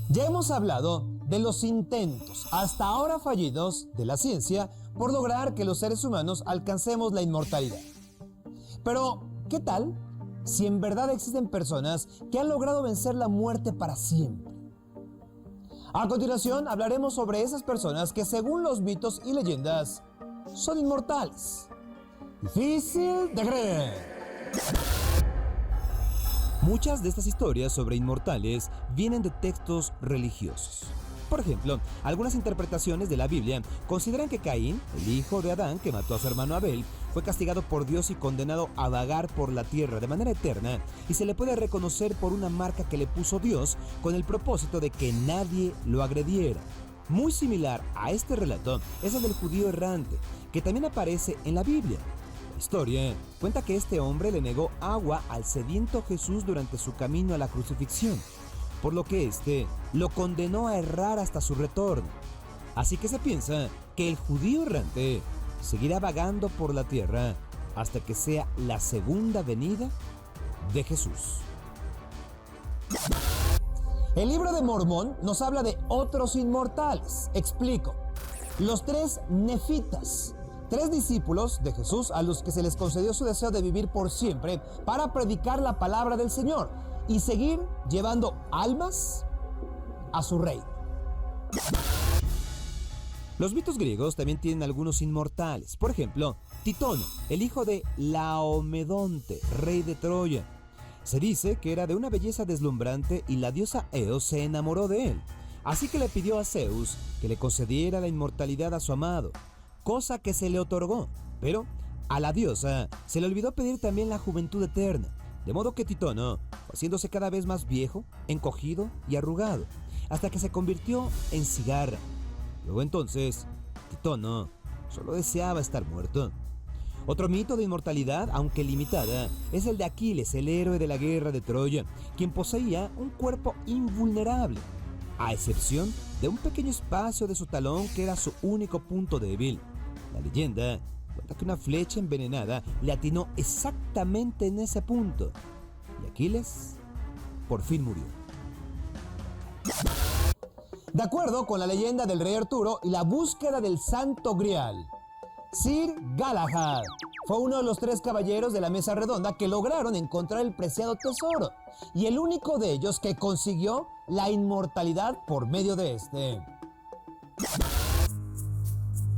Ya hemos hablado de los intentos, hasta ahora fallidos, de la ciencia por lograr que los seres humanos alcancemos la inmortalidad. Pero, ¿qué tal si en verdad existen personas que han logrado vencer la muerte para siempre? A continuación hablaremos sobre esas personas que, según los mitos y leyendas, son inmortales. Difícil de creer. Muchas de estas historias sobre inmortales vienen de textos religiosos. Por ejemplo, algunas interpretaciones de la Biblia consideran que Caín, el hijo de Adán que mató a su hermano Abel, fue castigado por Dios y condenado a vagar por la tierra de manera eterna, y se le puede reconocer por una marca que le puso Dios con el propósito de que nadie lo agrediera. Muy similar a este relato es el del judío errante, que también aparece en la Biblia. La historia cuenta que este hombre le negó agua al sediento Jesús durante su camino a la crucifixión, por lo que éste lo condenó a errar hasta su retorno. Así que se piensa que el judío errante seguirá vagando por la tierra hasta que sea la segunda venida de Jesús. El libro de Mormón nos habla de otros inmortales. Explico. Los 3 nefitas, 3 discípulos de Jesús a los que se les concedió su deseo de vivir por siempre para predicar la palabra del Señor y seguir llevando almas a su reino. Los mitos griegos también tienen algunos inmortales. Por ejemplo, Titono, el hijo de Laomedonte, rey de Troya. Se dice que era de una belleza deslumbrante y la diosa Eos se enamoró de él. Así que le pidió a Zeus que le concediera la inmortalidad a su amado, cosa que se le otorgó. Pero a la diosa se le olvidó pedir también la juventud eterna. De modo que Titono fue haciéndose cada vez más viejo, encogido y arrugado, hasta que se convirtió en cigarra. Luego entonces, Titono solo deseaba estar muerto. Otro mito de inmortalidad, aunque limitada, es el de Aquiles, el héroe de la guerra de Troya, quien poseía un cuerpo invulnerable, a excepción de un pequeño espacio de su talón que era su único punto débil. La leyenda cuenta que una flecha envenenada le atinó exactamente en ese punto, y Aquiles por fin murió. De acuerdo con la leyenda del rey Arturo y la búsqueda del Santo Grial, Sir Galahad fue uno de los 3 caballeros de la mesa redonda que lograron encontrar el preciado tesoro, y el único de ellos que consiguió la inmortalidad por medio de este.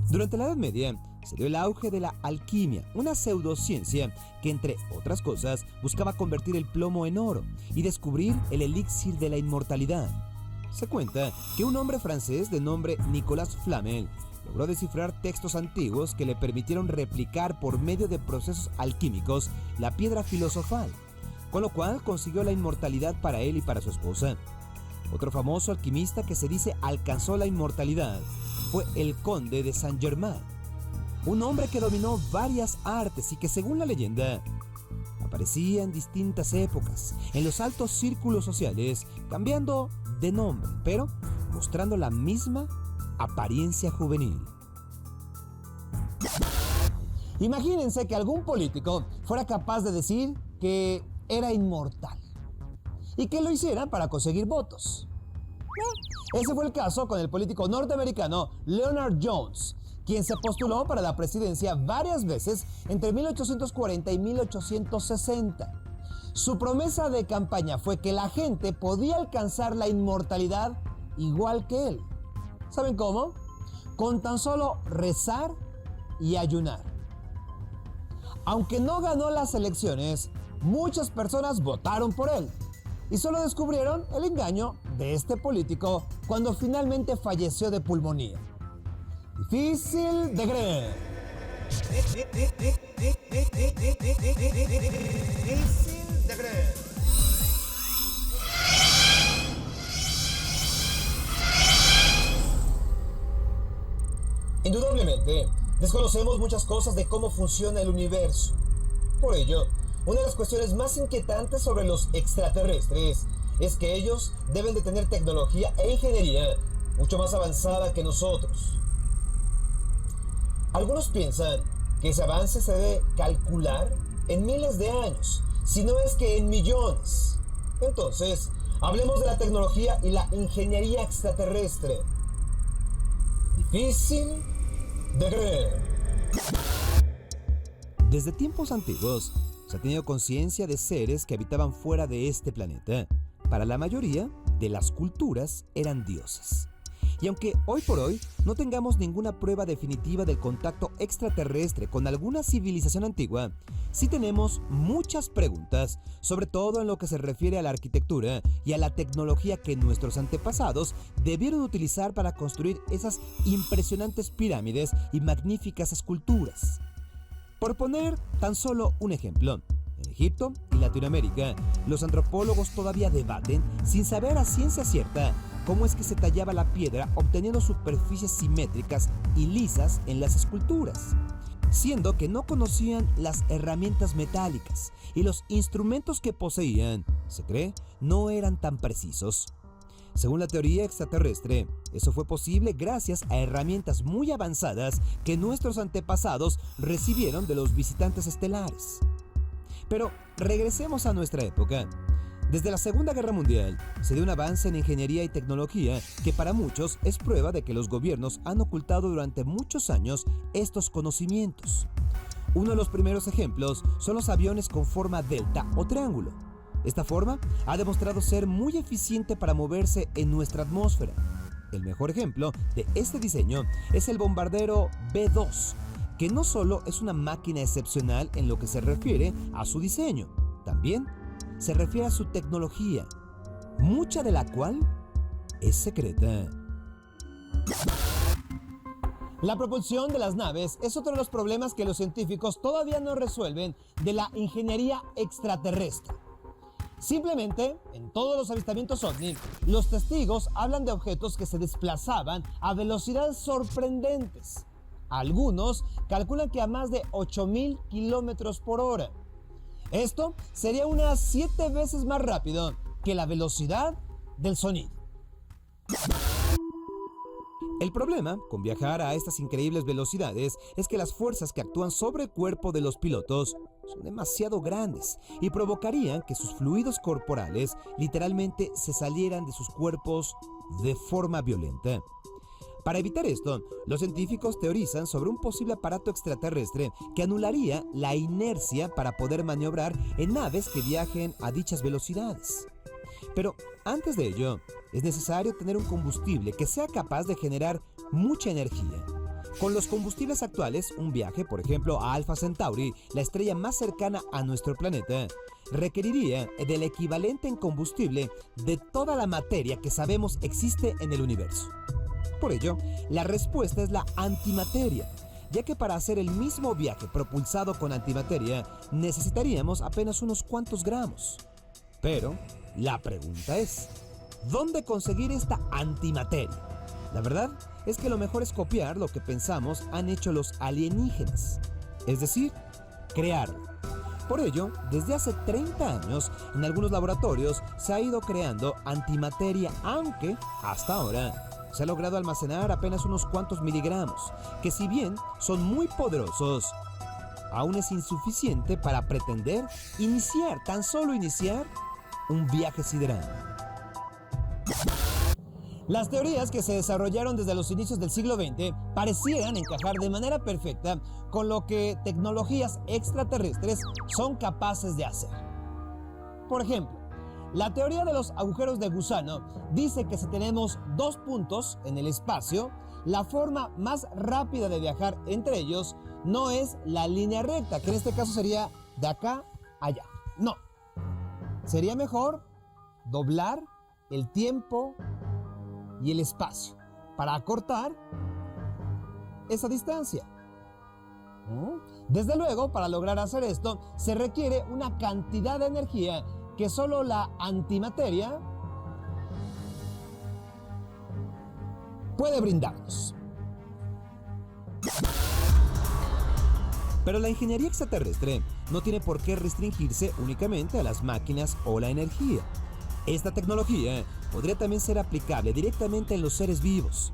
Durante la Edad Media se dio el auge de la alquimia, una pseudociencia que, entre otras cosas, buscaba convertir el plomo en oro y descubrir el elixir de la inmortalidad. Se cuenta que un hombre francés de nombre Nicolas Flamel logró descifrar textos antiguos que le permitieron replicar por medio de procesos alquímicos la piedra filosofal, con lo cual consiguió la inmortalidad para él y para su esposa. Otro famoso alquimista que se dice alcanzó la inmortalidad fue el conde de Saint-Germain, un hombre que dominó varias artes y que, según la leyenda, aparecía en distintas épocas en los altos círculos sociales, cambiando de nombre, pero mostrando la misma apariencia juvenil. Imagínense que algún político fuera capaz de decir que era inmortal y que lo hiciera para conseguir votos. Ese fue el caso con el político norteamericano Leonard Jones, quien se postuló para la presidencia varias veces entre 1840 y 1860. Su promesa de campaña fue que la gente podía alcanzar la inmortalidad igual que él. ¿Saben cómo? Con tan solo rezar y ayunar. Aunque no ganó las elecciones, muchas personas votaron por él y solo descubrieron el engaño de este político cuando finalmente falleció de pulmonía. Difícil de creer. Difícil de creer. Indudablemente, desconocemos muchas cosas de cómo funciona el universo. Por ello, una de las cuestiones más inquietantes sobre los extraterrestres es que ellos deben de tener tecnología e ingeniería mucho más avanzada que nosotros. Algunos piensan que ese avance se debe calcular en miles de años, si no es que en millones. Entonces, hablemos de la tecnología y la ingeniería extraterrestre. Difícil de creer. Desde tiempos antiguos, se ha tenido conciencia de seres que habitaban fuera de este planeta. Para la mayoría de las culturas eran dioses. Y aunque hoy por hoy no tengamos ninguna prueba definitiva del contacto extraterrestre con alguna civilización antigua, sí tenemos muchas preguntas, sobre todo en lo que se refiere a la arquitectura y a la tecnología que nuestros antepasados debieron utilizar para construir esas impresionantes pirámides y magníficas esculturas. Por poner tan solo un ejemplo, en Egipto y Latinoamérica, los antropólogos todavía debaten, sin saber a ciencia cierta, cómo es que se tallaba la piedra obteniendo superficies simétricas y lisas en las esculturas, siendo que no conocían las herramientas metálicas y los instrumentos que poseían, se cree, no eran tan precisos. Según la teoría extraterrestre, eso fue posible gracias a herramientas muy avanzadas que nuestros antepasados recibieron de los visitantes estelares. Pero regresemos a nuestra época. Desde la Segunda Guerra Mundial se dio un avance en ingeniería y tecnología que para muchos es prueba de que los gobiernos han ocultado durante muchos años estos conocimientos. Uno de los primeros ejemplos son los aviones con forma delta o triángulo. Esta forma ha demostrado ser muy eficiente para moverse en nuestra atmósfera. El mejor ejemplo de este diseño es el bombardero B-2, que no solo es una máquina excepcional en lo que se refiere a su diseño, también se refiere a su tecnología, mucha de la cual es secreta. La propulsión de las naves es otro de los problemas que los científicos todavía no resuelven de la ingeniería extraterrestre. Simplemente, en todos los avistamientos OVNI, los testigos hablan de objetos que se desplazaban a velocidades sorprendentes. Algunos calculan que a más de 8,000 kilómetros por hora. Esto sería unas 7 veces más rápido que la velocidad del sonido. El problema con viajar a estas increíbles velocidades es que las fuerzas que actúan sobre el cuerpo de los pilotos son demasiado grandes y provocarían que sus fluidos corporales literalmente se salieran de sus cuerpos de forma violenta. Para evitar esto, los científicos teorizan sobre un posible aparato extraterrestre que anularía la inercia para poder maniobrar en naves que viajen a dichas velocidades. Pero antes de ello, es necesario tener un combustible que sea capaz de generar mucha energía. Con los combustibles actuales, un viaje, por ejemplo, a Alpha Centauri, la estrella más cercana a nuestro planeta, requeriría del equivalente en combustible de toda la materia que sabemos existe en el universo. Por ello, la respuesta es la antimateria, ya que para hacer el mismo viaje propulsado con antimateria necesitaríamos apenas unos cuantos gramos. Pero la pregunta es, ¿dónde conseguir esta antimateria? La verdad es que lo mejor es copiar lo que pensamos han hecho los alienígenas, es decir, crearlo. Por ello, desde hace 30 años, en algunos laboratorios se ha ido creando antimateria, aunque hasta ahora se ha logrado almacenar apenas unos cuantos miligramos, que si bien son muy poderosos, aún es insuficiente para pretender tan solo iniciar, un viaje sideral. Las teorías que se desarrollaron desde los inicios del siglo XX parecieran encajar de manera perfecta con lo que tecnologías extraterrestres son capaces de hacer. Por ejemplo, la teoría de los agujeros de gusano dice que si tenemos 2 puntos en el espacio, la forma más rápida de viajar entre ellos no es la línea recta, que en este caso sería de acá a allá. No. Sería mejor doblar el tiempo y el espacio para acortar esa distancia. Desde luego, para lograr hacer esto, se requiere una cantidad de energía que solo la antimateria puede brindarnos. Pero la ingeniería extraterrestre no tiene por qué restringirse únicamente a las máquinas o la energía. Esta tecnología podría también ser aplicable directamente en los seres vivos.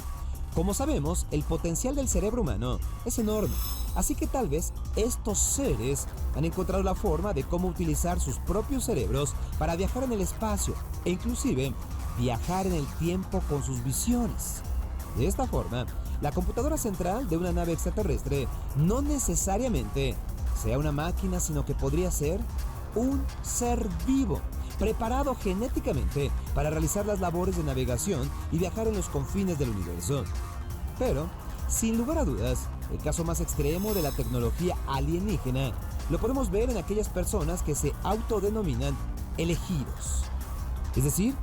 Como sabemos, el potencial del cerebro humano es enorme, así que tal vez estos seres han encontrado la forma de cómo utilizar sus propios cerebros para viajar en el espacio e inclusive viajar en el tiempo con sus visiones. De esta forma, la computadora central de una nave extraterrestre no necesariamente sea una máquina, sino que podría ser un ser vivo, preparado genéticamente para realizar las labores de navegación y viajar en los confines del universo. Pero, sin lugar a dudas, el caso más extremo de la tecnología alienígena lo podemos ver en aquellas personas que se autodenominan elegidos. Es decir,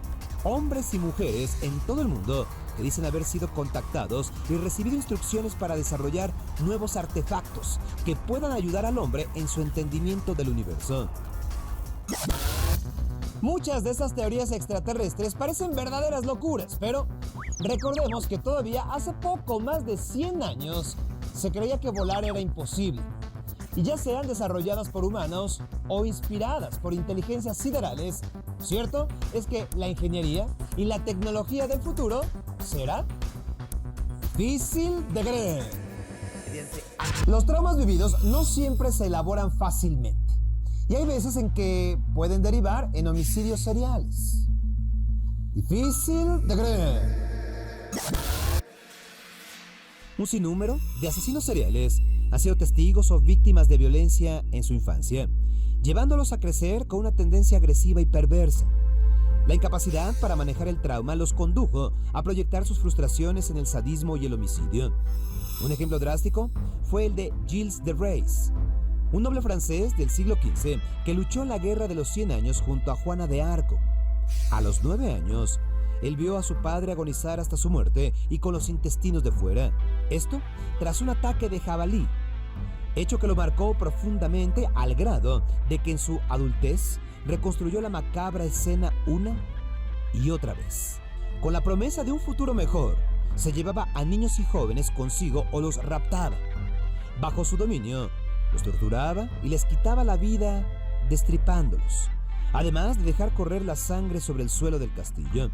hombres y mujeres en todo el mundo que dicen haber sido contactados y recibido instrucciones para desarrollar nuevos artefactos que puedan ayudar al hombre en su entendimiento del universo. Muchas de estas teorías extraterrestres parecen verdaderas locuras, pero recordemos que todavía hace poco más de 100 años se creía que volar era imposible. Y ya sean desarrolladas por humanos o inspiradas por inteligencias siderales, cierto es que la ingeniería y la tecnología del futuro será difícil de creer. Los traumas vividos no siempre se elaboran fácilmente. Y hay veces en que pueden derivar en homicidios seriales. Difícil de creer. Un sinnúmero de asesinos seriales han sido testigos o víctimas de violencia en su infancia, llevándolos a crecer con una tendencia agresiva y perversa. La incapacidad para manejar el trauma los condujo a proyectar sus frustraciones en el sadismo y el homicidio. Un ejemplo drástico fue el de Gilles de Rais, un noble francés del siglo XV que luchó en la Guerra de los 100 Años junto a Juana de Arco. A los 9 años, él vio a su padre agonizar hasta su muerte y con los intestinos de fuera. Esto tras un ataque de jabalí, hecho que lo marcó profundamente al grado de que en su adultez reconstruyó la macabra escena una y otra vez. Con la promesa de un futuro mejor, se llevaba a niños y jóvenes consigo o los raptaba. Bajo su dominio, los torturaba y les quitaba la vida destripándolos, además de dejar correr la sangre sobre el suelo del castillo.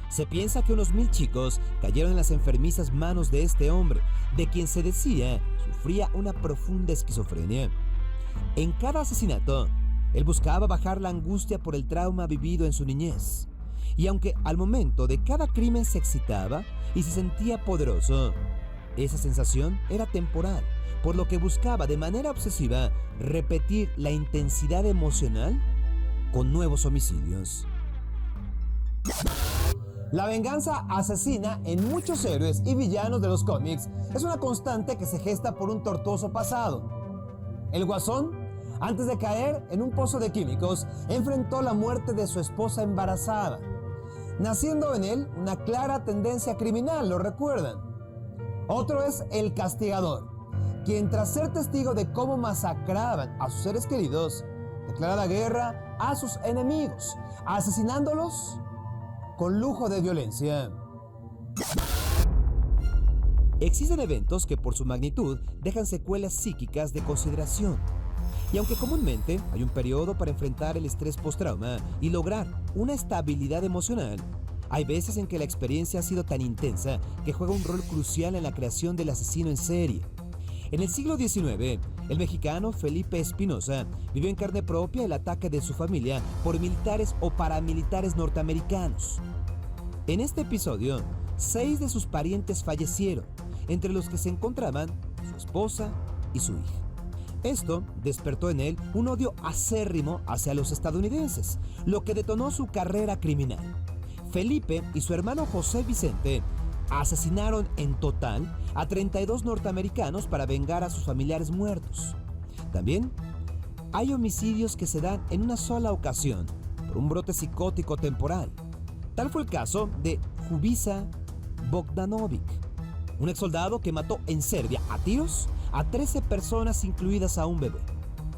Se piensa que unos 1000 chicos cayeron en las enfermizas manos de este hombre, de quien se decía sufría una profunda esquizofrenia. En cada asesinato, él buscaba bajar la angustia por el trauma vivido en su niñez. Y aunque al momento de cada crimen se excitaba y se sentía poderoso, esa sensación era temporal, por lo que buscaba de manera obsesiva repetir la intensidad emocional con nuevos homicidios. La venganza asesina en muchos héroes y villanos de los cómics es una constante que se gesta por un tortuoso pasado. El Guasón, antes de caer en un pozo de químicos, enfrentó la muerte de su esposa embarazada, naciendo en él una clara tendencia criminal, ¿lo recuerdan? Otro es el Castigador, quien tras ser testigo de cómo masacraban a sus seres queridos, declara la guerra a sus enemigos, asesinándolos con lujo de violencia. Existen eventos que por su magnitud dejan secuelas psíquicas de consideración. Y aunque comúnmente hay un periodo para enfrentar el estrés postrauma y lograr una estabilidad emocional, hay veces en que la experiencia ha sido tan intensa que juega un rol crucial en la creación del asesino en serie. En el siglo XIX, el mexicano Felipe Espinosa vivió en carne propia el ataque de su familia por militares o paramilitares norteamericanos. En este episodio, 6 de sus parientes fallecieron, entre los que se encontraban su esposa y su hija. Esto despertó en él un odio acérrimo hacia los estadounidenses, lo que detonó su carrera criminal. Felipe y su hermano José Vicente asesinaron en total a 32 norteamericanos para vengar a sus familiares muertos. También hay homicidios que se dan en una sola ocasión por un brote psicótico temporal. Tal fue el caso de Ljubisa Bogdanovic, un exsoldado que mató en Serbia a tiros a 13 personas, incluidas a un bebé.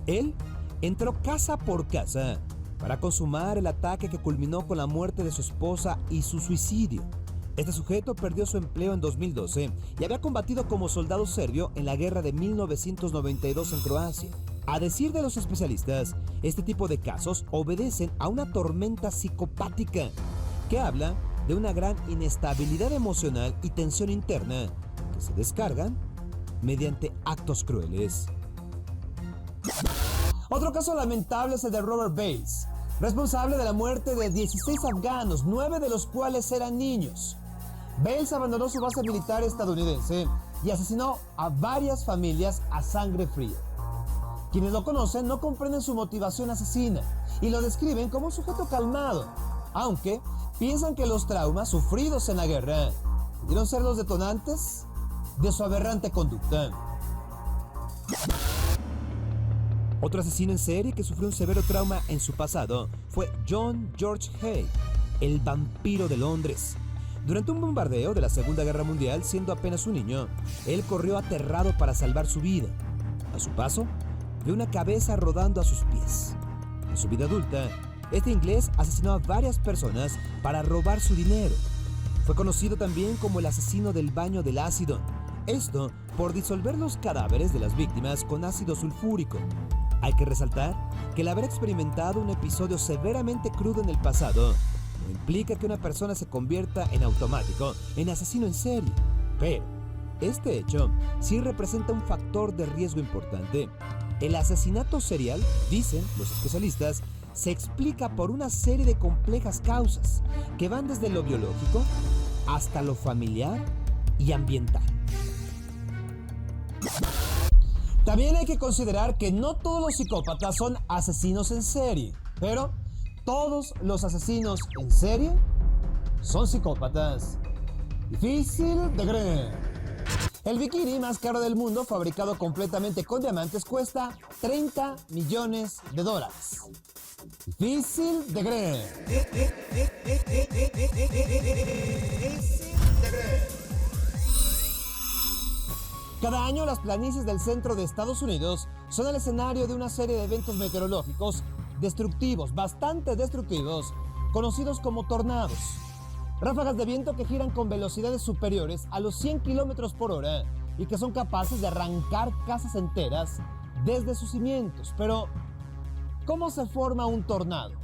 Él entró casa por casa para consumar el ataque que culminó con la muerte de su esposa y su suicidio. Este sujeto perdió su empleo en 2012 y había combatido como soldado serbio en la guerra de 1992 en Croacia. A decir de los especialistas, este tipo de casos obedecen a una tormenta psicopática que habla de una gran inestabilidad emocional y tensión interna que se descargan mediante actos crueles. Otro caso lamentable es el de Robert Bales, responsable de la muerte de 16 afganos, 9 de los cuales eran niños. Bales abandonó su base militar estadounidense y asesinó a varias familias a sangre fría. Quienes lo conocen no comprenden su motivación asesina y lo describen como un sujeto calmado, aunque piensan que los traumas sufridos en la guerra pudieron ser los detonantes de su aberrante conducta. Otro asesino en serie que sufrió un severo trauma en su pasado fue John George Hay, el vampiro de Londres. Durante un bombardeo de la Segunda Guerra Mundial, siendo apenas un niño, él corrió aterrado para salvar su vida. A su paso, vio una cabeza rodando a sus pies. En su vida adulta, este inglés asesinó a varias personas para robar su dinero. Fue conocido también como el asesino del baño del ácido. Esto por disolver los cadáveres de las víctimas con ácido sulfúrico. Hay que resaltar que el haber experimentado un episodio severamente crudo en el pasado no implica que una persona se convierta en automático en asesino en serie. Pero este hecho sí representa un factor de riesgo importante. El asesinato serial, dicen los especialistas, se explica por una serie de complejas causas que van desde lo biológico hasta lo familiar y ambiental. También hay que considerar que no todos los psicópatas son asesinos en serie, pero todos los asesinos en serie son psicópatas. Difícil de creer. El bikini más caro del mundo, fabricado completamente con diamantes, cuesta $30 millones. Difícil de creer. Cada año las planicies del centro de Estados Unidos son el escenario de una serie de eventos meteorológicos destructivos, bastante destructivos, conocidos como tornados. Ráfagas de viento que giran con velocidades superiores a los 100 kilómetros por hora y que son capaces de arrancar casas enteras desde sus cimientos. Pero, ¿cómo se forma un tornado?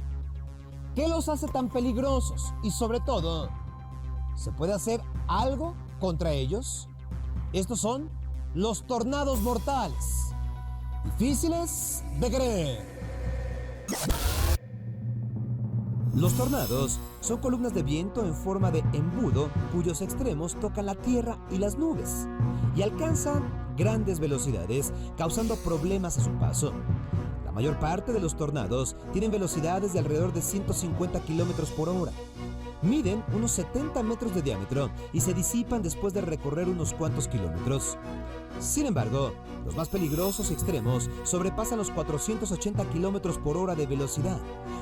¿Qué los hace tan peligrosos? Y sobre todo, ¿se puede hacer algo contra ellos? Estos son los tornados mortales. Difíciles de creer. Los tornados son columnas de viento en forma de embudo cuyos extremos tocan la tierra y las nubes y alcanzan grandes velocidades, causando problemas a su paso. La mayor parte de los tornados tienen velocidades de alrededor de 150 kilómetros por hora. Miden unos 70 metros de diámetro y se disipan después de recorrer unos cuantos kilómetros. Sin embargo, los más peligrosos y extremos sobrepasan los 480 kilómetros por hora de velocidad,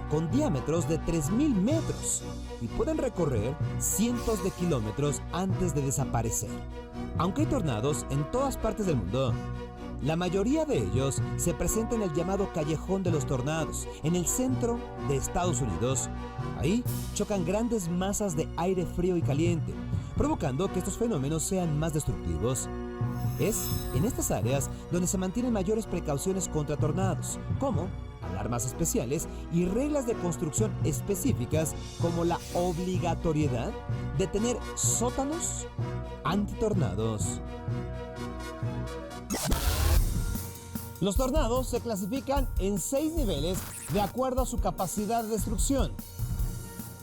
con diámetros de 3.000 metros, y pueden recorrer cientos de kilómetros antes de desaparecer. Aunque hay tornados en todas partes del mundo, la mayoría de ellos se presentan en el llamado Callejón de los Tornados, en el centro de Estados Unidos. Ahí chocan grandes masas de aire frío y caliente, provocando que estos fenómenos sean más destructivos. Es en estas áreas donde se mantienen mayores precauciones contra tornados, como alarmas especiales y reglas de construcción específicas, como la obligatoriedad de tener sótanos antitornados. Los tornados se clasifican en 6 niveles de acuerdo a su capacidad de destrucción.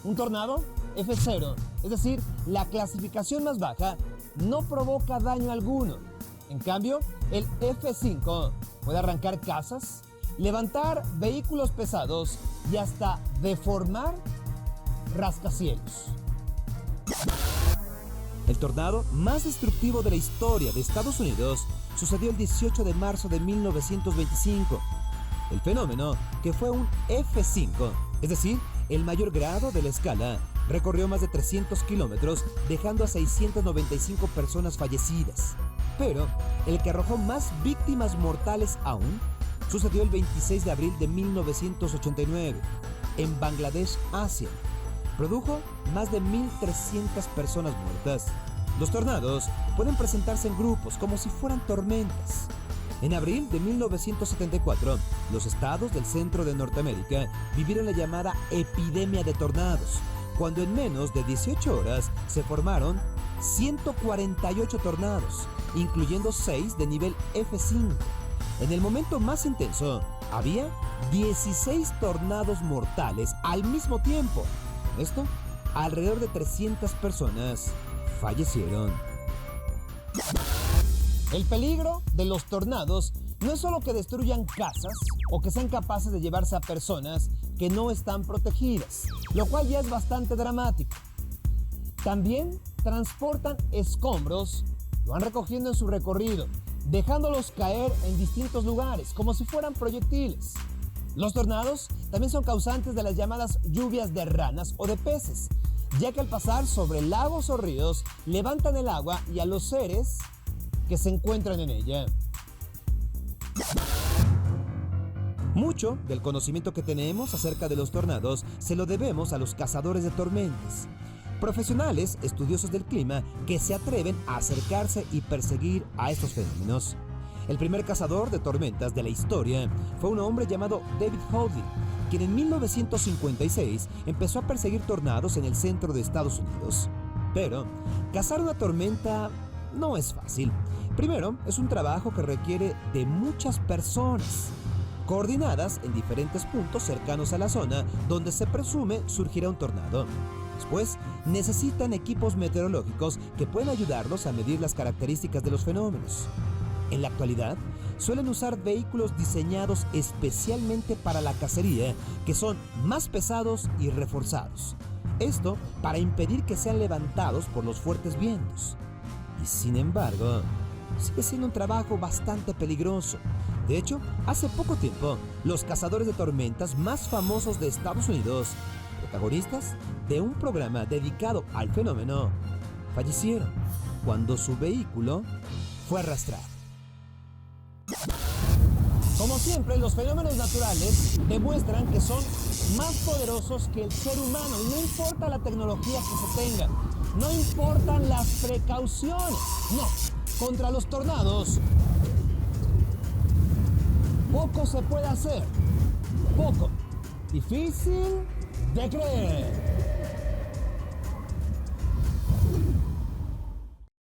Un tornado F0, es decir, la clasificación más baja, no provoca daño alguno. En cambio, el F5 puede arrancar casas, levantar vehículos pesados y hasta deformar rascacielos. El tornado más destructivo de la historia de Estados Unidos sucedió el 18 de marzo de 1925. El fenómeno, que fue un F5, es decir, el mayor grado de la escala, recorrió más de 300 kilómetros, dejando a 695 personas fallecidas. Pero el que arrojó más víctimas mortales aún sucedió el 26 de abril de 1989, en Bangladesh, Asia. Produjo más de 1.300 personas muertas. Los tornados pueden presentarse en grupos como si fueran tormentas. En abril de 1974, los estados del centro de Norteamérica vivieron la llamada epidemia de tornados, cuando en menos de 18 horas se formaron 148 tornados, incluyendo 6 de nivel F5. En el momento más intenso, había 16 tornados mortales al mismo tiempo. Esto, alrededor de 300 personas fallecieron. El peligro de los tornados no es solo que destruyan casas o que sean capaces de llevarse a personas que no están protegidas, lo cual ya es bastante dramático. También transportan escombros, lo van recogiendo en su recorrido, dejándolos caer en distintos lugares, como si fueran proyectiles. Los tornados también son causantes de las llamadas lluvias de ranas o de peces, ya que al pasar sobre lagos o ríos, levantan el agua y a los seres que se encuentran en ella. Mucho del conocimiento que tenemos acerca de los tornados se lo debemos a los cazadores de tormentas, profesionales estudiosos del clima que se atreven a acercarse y perseguir a estos fenómenos. El primer cazador de tormentas de la historia fue un hombre llamado David Hoadley, quien en 1956 empezó a perseguir tornados en el centro de Estados Unidos. Pero cazar una tormenta no es fácil. Primero, es un trabajo que requiere de muchas personas, coordinadas en diferentes puntos cercanos a la zona donde se presume surgirá un tornado. Después, necesitan equipos meteorológicos que pueden ayudarlos a medir las características de los fenómenos. En la actualidad, suelen usar vehículos diseñados especialmente para la cacería, que son más pesados y reforzados. Esto para impedir que sean levantados por los fuertes vientos. Y sin embargo, sigue siendo un trabajo bastante peligroso. De hecho, hace poco tiempo, los cazadores de tormentas más famosos de Estados Unidos, protagonistas de un programa dedicado al fenómeno, fallecieron cuando su vehículo fue arrastrado. Como siempre, los fenómenos naturales demuestran que son más poderosos que el ser humano. Y no importa la tecnología que se tenga, no importan las precauciones. No, contra los tornados, poco se puede hacer. Poco. Difícil de creer.